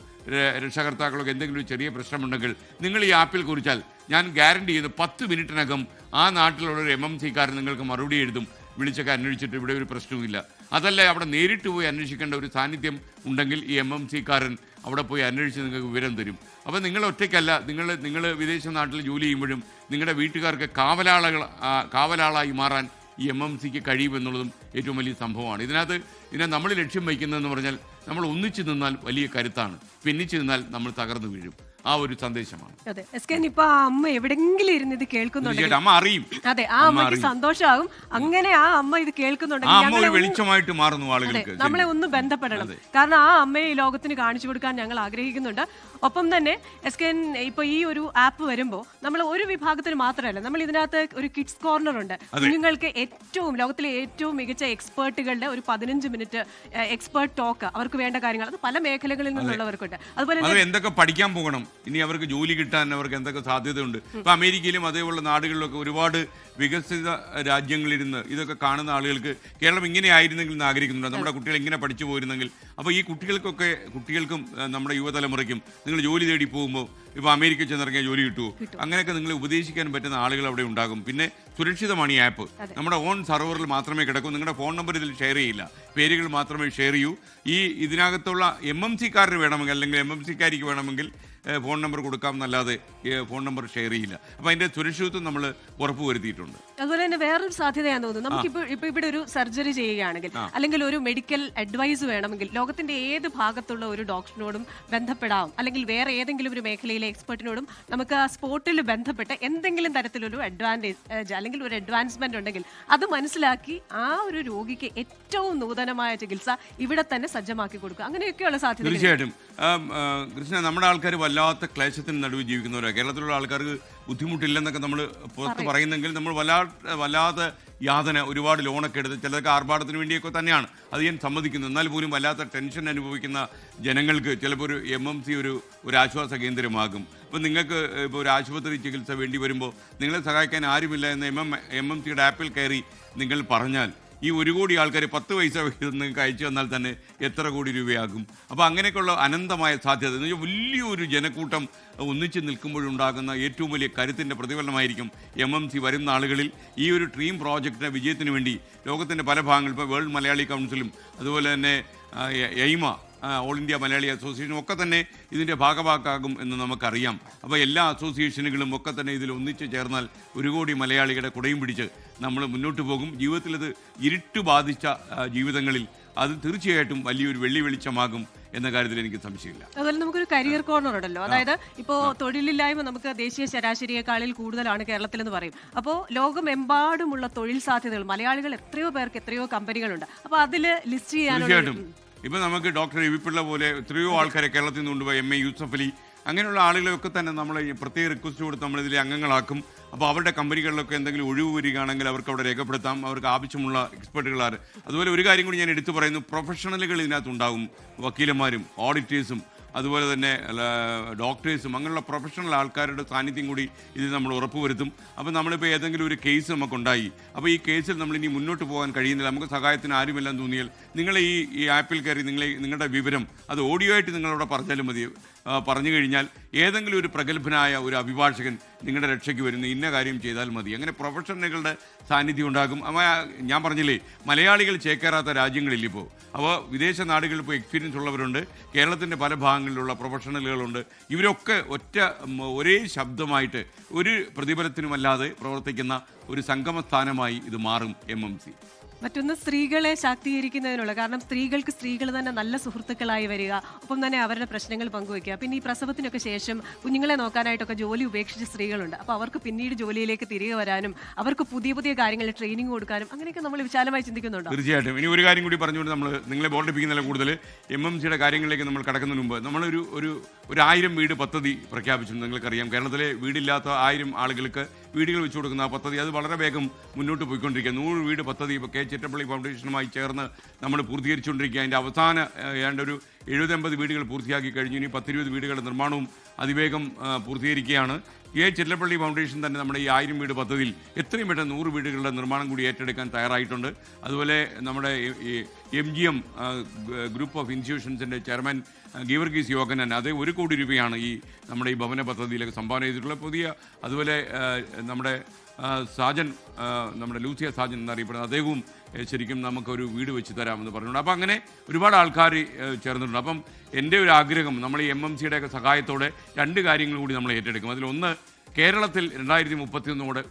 രക്ഷകർത്താക്കളൊക്കെ എന്തെങ്കിലും ഒരു ചെറിയ പ്രശ്നമുണ്ടെങ്കിൽ നിങ്ങൾ ഈ ആപ്പിൽ കുറിച്ചാൽ ഞാൻ ഗ്യാരണ്ടി ചെയ്ത് 10 മിനിറ്റിനകം ആ നാട്ടിലുള്ള ഒരു MMC-കാരൻ നിങ്ങൾക്ക് മറുപടി എഴുതും, വിളിച്ചൊക്കെ അന്വേഷിച്ചിട്ട് ഇവിടെ ഒരു പ്രശ്നവുമില്ല. അതല്ല, അവിടെ നേരിട്ട് പോയി അന്വേഷിക്കേണ്ട ഒരു സാന്നിധ്യം ഉണ്ടെങ്കിൽ ഈ MMC-കാരൻ അവിടെ പോയി അന്വേഷിച്ച് നിങ്ങൾക്ക് വിവരം തരും. അപ്പോൾ നിങ്ങൾ ഒറ്റയ്ക്കല്ല, നിങ്ങൾ വിദേശ നാട്ടിൽ ജോലി ചെയ്യുമ്പോഴും നിങ്ങളുടെ വീട്ടുകാർക്ക് കാവലാളായി മാറാൻ ഈ MMC-ക്ക് കഴിയുമെന്നുള്ളതും ഏറ്റവും വലിയ സംഭവമാണ്. ഇതിനെ നമ്മൾ ലക്ഷ്യം വയ്ക്കുന്നതെന്ന് പറഞ്ഞാൽ നമ്മൾ ഒന്നിച്ചു നിന്നാൽ വലിയ കരുത്താണ്, പിന്നിച്ചു നിന്നാൽ നമ്മൾ തകർന്നു വീഴും. ആ ഒരു സന്ദേശമാണ്. അതെ, ഇപ്പൊ ആ അമ്മ എവിടെങ്കിലും ഇരുന്ന് ഇത് കേൾക്കുന്നുണ്ടെങ്കിൽ അമ്മ അറിയും. അതെ, ആ അമ്മയ്ക്ക് സന്തോഷമാകും. അങ്ങനെ ആ അമ്മ ഇത് കേൾക്കുന്നുണ്ടെങ്കിൽ വെളിച്ചമായിട്ട് മാറുന്നു ആളുകൾക്ക്. നമ്മളെ ഒന്ന് ബന്ധപ്പെടണം. കാരണം ആ അമ്മയെ ഈ ലോകത്തിന് കാണിച്ചു കൊടുക്കാൻ ഞങ്ങൾ ആഗ്രഹിക്കുന്നുണ്ട്. ഒപ്പം തന്നെ SKN ഇപ്പൊ ഈ ഒരു ആപ്പ് വരുമ്പോൾ നമ്മൾ ഒരു വിഭാഗത്തിന് മാത്രമല്ല, നമ്മൾ ഇതിനകത്ത് ഒരു കിഡ്സ് കോർണർ ഉണ്ട്. കുഞ്ഞുങ്ങൾക്ക് ലോകത്തിലെ ഏറ്റവും മികച്ച എക്സ്പേർട്ടുകളുടെ ഒരു 15 മിനിറ്റ് എക്സ്പേർട്ട് ടോക്ക്, അവർക്ക് വേണ്ട കാര്യങ്ങൾ, അത് പല മേഖലകളിൽ നിന്നുള്ളവർക്കുണ്ട്. അതുപോലെ എന്തൊക്കെ പഠിക്കാൻ പോകണം, ഇനി അവർക്ക് ജോലി കിട്ടാൻ അവർക്ക് എന്തൊക്കെ സാധ്യതയുണ്ട്. ഇപ്പൊ അമേരിക്കയിലും അതേപോലുള്ള നാടുകളിലൊക്കെ ഒരുപാട് വികസിത രാജ്യങ്ങളിരുന്ന് ഇതൊക്കെ കാണുന്ന ആളുകൾക്ക് കേരളം ഇങ്ങനെ ആയിരുന്നെങ്കിൽ എന്ന് ആഗ്രഹിക്കുന്നുണ്ട്. നമ്മുടെ കുട്ടികൾ ഇങ്ങനെ പഠിച്ചു പോയിരുന്നെങ്കിൽ. അപ്പോൾ ഈ കുട്ടികൾക്കും നമ്മുടെ യുവതലമുറയ്ക്കും നിങ്ങൾ ജോലി തേടി പോകുമ്പോൾ ഇപ്പോൾ അമേരിക്ക ചെന്നിറങ്ങിയ ജോലി കിട്ടുമോ, അങ്ങനെയൊക്കെ നിങ്ങളെ ഉപദേശിക്കാൻ പറ്റുന്ന ആളുകൾ അവിടെ ഉണ്ടാകും. പിന്നെ സുരക്ഷിതമാണ് ഈ ആപ്പ്. നമ്മുടെ ഓൺ സെർവറിൽ മാത്രമേ കിടക്കൂ. നിങ്ങളുടെ ഫോൺ നമ്പർ ഇതിൽ ഷെയർ ചെയ്യില്ല, പേരുകൾ മാത്രമേ ഷെയർ ചെയ്യൂ. ഇതിനകത്തുള്ള MMC-കാരന് വേണമെങ്കിൽ അല്ലെങ്കിൽ MMC-കാരിക്ക് വേണമെങ്കിൽ ഫോൺ നമ്പർ കൊടുക്കാം എന്നല്ലാതെ ഫോൺ നമ്പർ ഷെയർ ചെയ്യില്ല. അപ്പോൾ അതിൻ്റെ സുരക്ഷിതത്വം നമ്മൾ ഉറപ്പുവരുത്തിയിട്ടുണ്ട്. അതുപോലെ തന്നെ വേറൊരു സാധ്യതയാണെന്ന് തോന്നുന്നു, നമുക്കിപ്പോൾ ഇവിടെ ഒരു സർജറി ചെയ്യുകയാണെങ്കിൽ അല്ലെങ്കിൽ ഒരു മെഡിക്കൽ അഡ്വൈസ് വേണമെങ്കിൽ ലോകത്തിന്റെ ഏത് ഭാഗത്തുള്ള ഒരു ഡോക്ടറിനോടും ബന്ധപ്പെടാം. അല്ലെങ്കിൽ വേറെ ഏതെങ്കിലും ഒരു മേഖലയിലെ എക്സ്പെർട്ടിനോടും നമുക്ക് ആ സ്പോട്ടിൽ ബന്ധപ്പെട്ട് എന്തെങ്കിലും തരത്തിലൊരു അഡ്വാൻറ്റേജ് അല്ലെങ്കിൽ ഒരു അഡ്വാൻസ്മെന്റ് ഉണ്ടെങ്കിൽ അത് മനസ്സിലാക്കി ആ ഒരു രോഗിക്ക് ഏറ്റവും നൂതനമായ ചികിത്സ ഇവിടെ തന്നെ സജ്ജമാക്കി കൊടുക്കുക. അങ്ങനെയൊക്കെയുള്ള സാധ്യത. തീർച്ചയായിട്ടും കൃഷ്ണ, നമ്മുടെ ആൾക്കാർ വല്ലാത്ത ക്ലേശത്തിന് നടുവ് ജീവിക്കുന്നവരാണ്. കേരളത്തിലുള്ള ആൾക്കാർക്ക് ബുദ്ധിമുട്ടില്ലെന്നൊക്കെ നമ്മൾ പുറത്ത് പറയുന്നെങ്കിൽ നമ്മൾ വല്ലാത്ത യാതന, ഒരുപാട് ലോണൊക്കെ എടുത്ത് ചിലർക്ക് ആർഭാടത്തിന് വേണ്ടിയൊക്കെ തന്നെയാണ്, അത് ഞാൻ സമ്മതിക്കുന്നു. എന്നാൽ പോലും വല്ലാത്ത ടെൻഷൻ അനുഭവിക്കുന്ന ജനങ്ങൾക്ക് ചിലപ്പോൾ ഒരു MMC ഒരു ആശ്വാസ കേന്ദ്രമാകും. അപ്പോൾ നിങ്ങൾക്ക് ഇപ്പോൾ ഒരു ആശുപത്രി ചികിത്സ വേണ്ടി വരുമ്പോൾ നിങ്ങളെ സഹായിക്കാൻ ആരുമില്ല എന്ന് MMC-യുടെ ആപ്പിൽ കയറി നിങ്ങൾ പറഞ്ഞാൽ ഈ 1 കോടി ആൾക്കാർ 10 പൈസ നിങ്ങൾക്ക് അയച്ചു തന്നാൽ തന്നെ എത്ര കോടി രൂപയാകും? അപ്പോൾ അങ്ങനെയൊക്കെയുള്ള അനന്തമായ സാധ്യത എന്ന് വെച്ചാൽ വലിയൊരു ജനക്കൂട്ടം ഒന്നിച്ച് നിൽക്കുമ്പോഴുണ്ടാകുന്ന ഏറ്റവും വലിയ കരുത്തിൻ്റെ പ്രതിഫലനമായിരിക്കും MMC വരുന്ന നാളുകളിൽ. ഈ ഒരു ഡ്രീം പ്രോജക്റ്റിൻ്റെ വിജയത്തിന് വേണ്ടി ലോകത്തിൻ്റെ പല ഭാഗങ്ങളിൽ, ഇപ്പോൾ വേൾഡ് മലയാളി കൗൺസിലും അതുപോലെ തന്നെ എയ്മ ഓൾ ഇന്ത്യ മലയാളി അസോസിയേഷനും ഒക്കെ തന്നെ ഇതിൻ്റെ ഭാഗഭാക്കാകും എന്ന് നമുക്കറിയാം. അപ്പോൾ എല്ലാ അസോസിയേഷനുകളും ഒക്കെ തന്നെ ഇതിൽ ഒന്നിച്ച് ചേർന്നാൽ 1 കോടി മലയാളികളുടെ കുടയും പിടിച്ച് നമ്മൾ മുന്നോട്ട് പോകും. ജീവിതത്തിൽ ഇത് ഇരുട്ട് ബാധിച്ച ജീവിതങ്ങളിൽ അത് തീർച്ചയായിട്ടും വലിയൊരു വെളിച്ചമാകും എന്ന കാര്യത്തിൽ എനിക്ക് സംശയമില്ല. അതുപോലെ നമുക്കൊരു കരിയർ കോർണർ ഉണ്ടല്ലോ, അതായത് ഇപ്പോൾ തൊഴിലില്ലായ്മ നമുക്ക് ദേശീയ ശരാശരിയേക്കാളിൽ കൂടുതലാണ് കേരളത്തിലെന്ന് പറയും. അപ്പോൾ ലോകമെമ്പാടുമുള്ള തൊഴിൽ സാധ്യതകൾ, മലയാളികൾ എത്രയോ പേർക്ക് എത്രയോ കമ്പനികളുണ്ട്. അപ്പോൾ അതിൽ ലിസ്റ്റ് ചെയ്യാനുള്ള ഇപ്പം നമുക്ക് ഡോക്ടർ ഇവിപ്പിള്ള പോലെ എത്രയോ ആൾക്കാരെ കേരളത്തിൽ നിന്ന് കൊണ്ടുപോയി MA യൂസഫ് അലി അങ്ങനെയുള്ള ആളുകളെയൊക്കെ തന്നെ നമ്മൾ പ്രത്യേക റിക്വസ്റ്റ് കൊടുത്ത് നമ്മളിതിലെ അംഗങ്ങളാക്കും. അപ്പോൾ അവരുടെ കമ്പനികളിലൊക്കെ എന്തെങ്കിലും ഒഴിവ് വരികയാണെങ്കിൽ അവർക്ക് അവിടെ രേഖപ്പെടുത്താം, അവർക്ക് ആവശ്യമുള്ള എക്സ്പെർട്ടുകളാണ്. അതുപോലെ ഒരു കാര്യം കൂടി ഞാൻ എടുത്തു പറയുന്നു, പ്രൊഫഷണലുകൾ ഇതിനകത്തുണ്ടാകും. വക്കീലന്മാരും ഓഡിറ്റേഴ്സും അതുപോലെ തന്നെ ഡോക്ടേഴ്സും അങ്ങനെയുള്ള പ്രൊഫഷണൽ ആൾക്കാരുടെ സാന്നിധ്യം കൂടി ഇത് നമ്മൾ ഉറപ്പുവരുത്തും. അപ്പോൾ നമ്മളിപ്പോൾ ഏതെങ്കിലും ഒരു കേസ് നമുക്കുണ്ടായി, അപ്പോൾ ഈ കേസിൽ നമ്മളിനി മുന്നോട്ട് പോകാൻ കഴിയുന്നില്ല, നമുക്ക് സഹായത്തിന് ആരുമില്ലെന്ന് തോന്നിയാൽ നിങ്ങൾ ഈ ആപ്പിൽ കയറി നിങ്ങളുടെ വിവരം അത് ഓഡിയോ ആയിട്ട് നിങ്ങളവിടെ പറഞ്ഞാലും മതി. പറഞ്ഞു കഴിഞ്ഞാൽ ഏതെങ്കിലും ഒരു പ്രഗത്ഭനായ ഒരു അഭിഭാഷകൻ നിങ്ങളുടെ രക്ഷയ്ക്ക് വരുന്ന ഇന്ന കാര്യം ചെയ്താൽ മതി. അങ്ങനെ പ്രൊഫഷണലുകളുടെ സാന്നിധ്യം ഉണ്ടാകും. അപ്പോൾ ഞാൻ പറഞ്ഞില്ലേ, മലയാളികൾ ചേക്കേറാത്ത രാജ്യങ്ങളില്ല ഇപ്പോൾ. അപ്പോൾ വിദേശ നാടുകളിൽ ഇപ്പോൾ എക്സ്പീരിയൻസ് ഉള്ളവരുണ്ട്, കേരളത്തിൻ്റെ പല ഭാഗങ്ങളിലുള്ള പ്രൊഫഷണലുകളുണ്ട്. ഇവരൊക്കെ ഒരേ ശബ്ദമായിട്ട് ഒരു പ്രതിഫലത്തിനുമല്ലാതെ പ്രവർത്തിക്കുന്ന ഒരു സംഗമസ്ഥാനമായി ഇത് മാറും MMC. മറ്റൊന്ന് സ്ത്രീകളെ ശാക്തീകരിക്കുന്നതിനുള്ള, കാരണം സ്ത്രീകൾക്ക് സ്ത്രീകൾ തന്നെ നല്ല സുഹൃത്തുക്കളായി വരിക, ഒപ്പം തന്നെ അവരുടെ പ്രശ്നങ്ങൾ പങ്കുവയ്ക്കുക. പിന്നെ ഈ പ്രസവത്തിനൊക്കെ ശേഷം കുഞ്ഞുങ്ങളെ നോക്കാനായിട്ടൊക്കെ ജോലി ഉപേക്ഷിച്ച സ്ത്രീകളുണ്ട്. അപ്പോൾ അവർക്ക് പിന്നീട് ജോലിയിലേക്ക് തിരികെ വരാനും അവർക്ക് പുതിയ പുതിയ കാര്യങ്ങൾ ട്രെയിനിങ് കൊടുക്കാനും അങ്ങനെയൊക്കെ നമ്മൾ വിശാലമായി ചിന്തിക്കുന്നുണ്ടോ? തീർച്ചയായിട്ടും. ഇനി ഒരു കാര്യം കൂടി പറഞ്ഞുകൊണ്ട് നമ്മൾ നിങ്ങളെ ബോർഡിപ്പിക്കുന്നില്ല കൂടുതൽ MMCയുടെ കാര്യങ്ങളിലേക്ക് നമ്മൾ കടക്കുന്നതിന് മുമ്പ് നമ്മളൊരു 1000 വീട് പദ്ധതി പ്രഖ്യാപിച്ചിട്ടുണ്ട്. നിങ്ങൾക്കറിയാം, കേരളത്തിലെ വീടില്ലാത്ത 1000 ആളുകൾക്ക് വീടുകൾ വെച്ചു കൊടുക്കുന്ന ആ പദ്ധതി അത് വളരെ വേഗം മുന്നോട്ട് പോയിക്കൊണ്ടിരിക്കുക. 100 വീട് പദ്ധതി ഇപ്പോൾ കെ ചിറ്റപ്പള്ളി ഫൗണ്ടേഷനുമായി ചേർന്ന് നമ്മൾ പൂർത്തീകരിച്ചുകൊണ്ടിരിക്കുക. അതിൻ്റെ അവസാന ഏതാണ്ട് ഒരു 70-80 വീടുകൾ പൂർത്തിയാക്കി കഴിഞ്ഞു. ഇനി 10-20 വീടുകളുടെ നിർമ്മാണവും അതിവേഗം പൂർത്തീകരിക്കുകയാണ്. കെ ചിറ്റപ്പള്ളി ഫൗണ്ടേഷൻ തന്നെ നമ്മുടെ ഈ 1000 വീട് പദ്ധതിയിൽ എത്രയും പെട്ടെന്ന് 100 വീടുകളുടെ നിർമ്മാണം കൂടി ഏറ്റെടുക്കാൻ തയ്യാറായിട്ടുണ്ട്. അതുപോലെ നമ്മുടെ MGM ഗ്രൂപ്പ് ഓഫ് ഇൻസ്റ്റിറ്റ്യൂഷൻസിൻ്റെ ചെയർമാൻ ഗീവർഗീസ് യോഗനൻ അത് 1 കോടി രൂപയാണ് നമ്മുടെ ഈ ഭവന പദ്ധതിയിലേക്ക് സംഭാവന ചെയ്തിട്ടുള്ളത്. അതുപോലെ നമ്മുടെ സാജൻ, നമ്മുടെ ലൂസിയ സാജൻ എന്നറിയപ്പെടുന്ന അദ്ദേഹവും ശരിക്കും നമുക്കൊരു വീട് വെച്ച് തരാമെന്ന് പറഞ്ഞിട്ടുണ്ട്. അപ്പോൾ അങ്ങനെ ഒരുപാട് ആൾക്കാർ ചേർന്നിട്ടുണ്ട്. അപ്പം എൻ്റെ ഒരു ആഗ്രഹം, നമ്മൾ ഈ MMCയുടെ സഹായത്തോടെ 2 കാര്യങ്ങൾ കൂടി നമ്മൾ ഏറ്റെടുക്കും. അതിലൊന്ന്, കേരളത്തിൽ 2031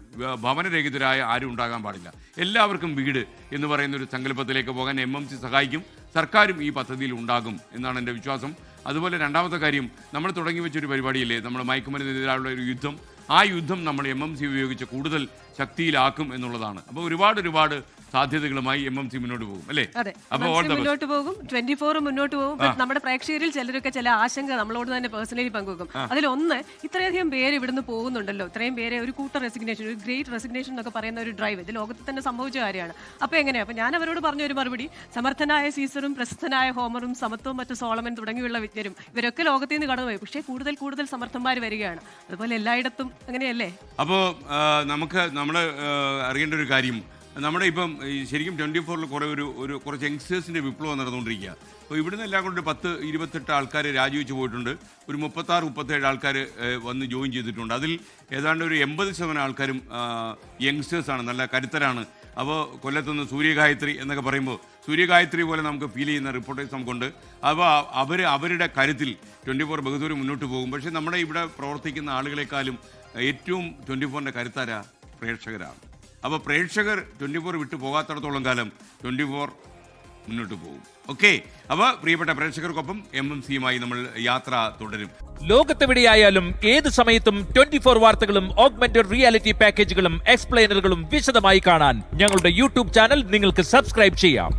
ഭവനരഹിതരായ ആരും ഉണ്ടാകാൻ പാടില്ല, എല്ലാവർക്കും വീട് എന്ന് പറയുന്ന ഒരു സങ്കല്പത്തിലേക്ക് പോകാൻ MMC സഹായിക്കും. സർക്കാരും ഈ പദ്ധതിയിൽ ഉണ്ടാകും എന്നാണ് എൻ്റെ വിശ്വാസം. അതുപോലെ രണ്ടാമത്തെ കാര്യം, നമ്മൾ തുടങ്ങി വെച്ചൊരു പരിപാടിയില്ലേ, നമ്മൾ മയക്കുമരുന്നിനെതിരായുള്ള ഒരു യുദ്ധം, ആ യുദ്ധം നമ്മൾ MMC ഉപയോഗിച്ച് കൂടുതൽ ശക്തിയിലാക്കും എന്നുള്ളതാണ്. അപ്പോൾ ഒരുപാട് സാധ്യതകളുമായി MMC മുന്നോട്ട് പോകും, അല്ലേ? അപ്പോൾ മുന്നോട്ട് പോകും, 24 മുന്നോട്ട് പോകും. നമ്മുടെ പ്രേക്ഷകരിൽ ചിലരൊക്കെ ചില ആശങ്ക നമ്മളോട് തന്നെ പേഴ്സണലി പങ്കുവെക്കും. അതിലൊന്ന്, ഇത്രയധികം പേര് ഇവിടുന്ന് പോകുന്നുണ്ടല്ലോ, ഇത്രയും പേരെ ഒരു കൂട്ടർ റെസിഗ്നേഷൻ, ഒരു ഗ്രേറ്റ് റെസിഗ്നേഷൻ എന്നൊക്കെ പറയുന്ന ഒരു ഡ്രൈവ് ഇത് ലോകത്തിൽ തന്നെ സംഭവിച്ച കാര്യമാണ്. അപ്പോൾ എങ്ങനെയാണ്? അപ്പോൾ ഞാൻ അവരോട് പറഞ്ഞ ഒരു മറുപടി, സമർത്ഥനായ സീസറും പ്രശസ്തനായ ഹോമറും സമത്വം മറ്റു സോളമൻ തുടങ്ങിയുള്ള വിജ്ഞരും ഇവരൊക്കെ ലോകത്തിൽ നിന്ന് കടന്നുപോയി, പക്ഷേ കൂടുതൽ സമർത്ഥന്മാർ വരികയാണ്. അതുപോലെ എല്ലായിടത്തും അങ്ങനെയല്ലേ? അപ്പോൾ നമ്മൾ അറിയേണ്ട ഒരു കാര്യം, നമ്മുടെ ഇപ്പം ശരിക്കും 24-ൽ കുറച്ച് യങ്സ്റ്റേഴ്സിൻ്റെ വിപ്ലവം നടന്നുകൊണ്ടിരിക്കുക. അപ്പോൾ ഇവിടുന്ന് എല്ലാം കൊണ്ട് 10-28 ആൾക്കാർ രാജിവെച്ച് പോയിട്ടുണ്ട്. ഒരു 36-37 ആൾക്കാർ വന്ന് ജോയിൻ ചെയ്തിട്ടുണ്ട്. അതിൽ ഏതാണ്ട് ഒരു 80% ആൾക്കാരും യങ്സ്റ്റേഴ്സാണ്, നല്ല കരുത്തരാണ്. അപ്പോൾ കൊല്ലത്തുനിന്ന് സൂര്യഗായത്രി എന്നൊക്കെ പറയുമ്പോൾ സൂര്യഗായത്രി പോലെ നമുക്ക് ഫീൽ ചെയ്യുന്ന റിപ്പോർട്ടേഴ്സ് നമുക്കുണ്ട്. അപ്പോൾ അവരുടെ കരുത്തിൽ 24 ബഹദൂർ മുന്നോട്ട് പോകും. പക്ഷേ നമ്മുടെ ഇവിടെ പ്രവർത്തിക്കുന്ന ആളുകളെക്കാളും ഏറ്റവും 24ൻ്റെ കരുത്താരാ? പ്രേക്ഷകരാണ്. അപ്പോൾ പ്രേക്ഷകർ 24 വിട്ടു പോകാത്തിടത്തോളം കാലം 24 മുന്നോട്ട് പോകും. ഓക്കെ, അപ്പോൾ പ്രിയപ്പെട്ട പ്രേക്ഷകർക്കൊപ്പം MMCയുമായി നമ്മൾ യാത്ര തുടരും. ലോകത്തെവിടെയായാലും ഏത് സമയത്തും 24 വാർത്തകളും ഓഗ്മെന്റഡ് റിയാലിറ്റി പാക്കേജുകളും എക്സ്പ്ലെയിനറുകളും വിശദമായി കാണാൻ ഞങ്ങളുടെ YouTube ചാനൽ നിങ്ങൾക്ക് സബ്സ്ക്രൈബ് ചെയ്യാം.